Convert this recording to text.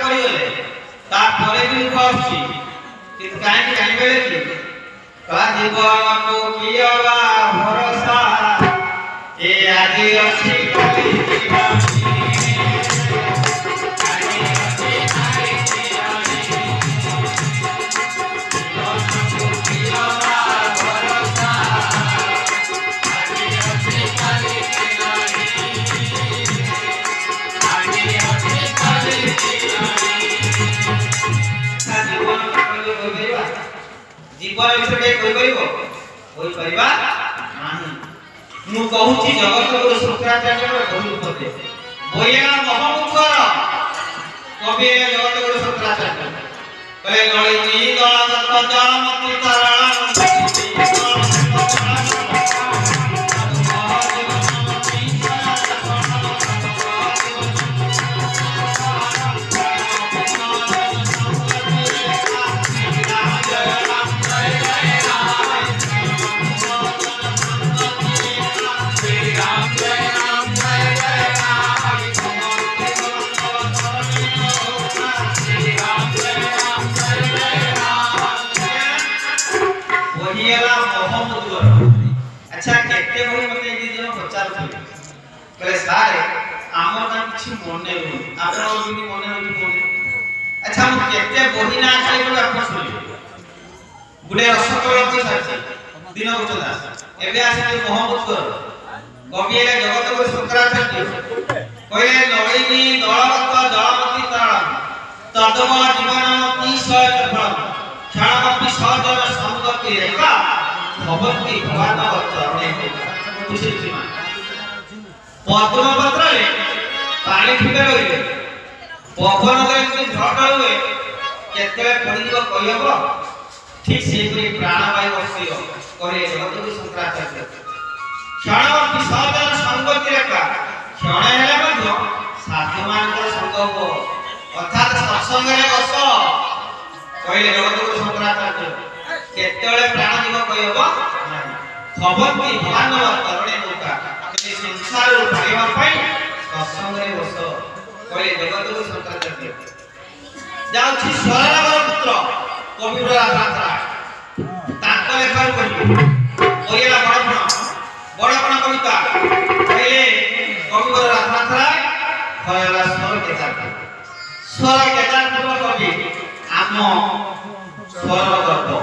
पड़ी गले ता परे भी दुख आछी कि काहे काहे बेले कि का जीवन को कियावा भरोसा ए आदि अछि कली जीवन विषय कोई परिबा नाही मु कहूची जगत गुरु शुक्राचार्य बहु उपदे बोया महमुखर कवि जगत गुरु शुक्राचार्य कहे नलिनी दलदत्त जलमति तरला अच्छा केते भई मते दी जन प्रचार करे कहले सारे हमर का किछि मने हो आपन बिनी मने हो बोले अच्छा हम केते बही ना खाली को आपन सुनि गुडे रसकल को साची दिन उचला एबे आसे मोहम्मद कर कवि एले जगत को शुक्राचार्य कहले नलिनी दलदत्त जलमति तरल तदव जीवन की सय फल क्षणमपि सहजन संगति रेखा भवंती भगवान चरणे कुशली पद्मपत्र रे पानी ठिके रहिबे पवन रे झट हुए केते पडिबो कहबो ठीक सेपरि प्राणवायु बसियो करे जगत शंकराचार्य क्षण विसर्जन संगति रेखा क्षण हेला मध्य साधुमान संग हो अर्थात सत्संग रे बस कहले जगत शंकराचार्य केतेले प्राण जीव कहबो खबरती भगवान करणे मुका के संसार भागवा पई सत्संग रे बस कहले जगत शंकराचार्य जाउछि सरलवर पुत्र कविवर राधा ताक लेखार कहि ओयला बड़पण कविता कहले कविवर राधा भयला स्वर केदार कवि आम स्वर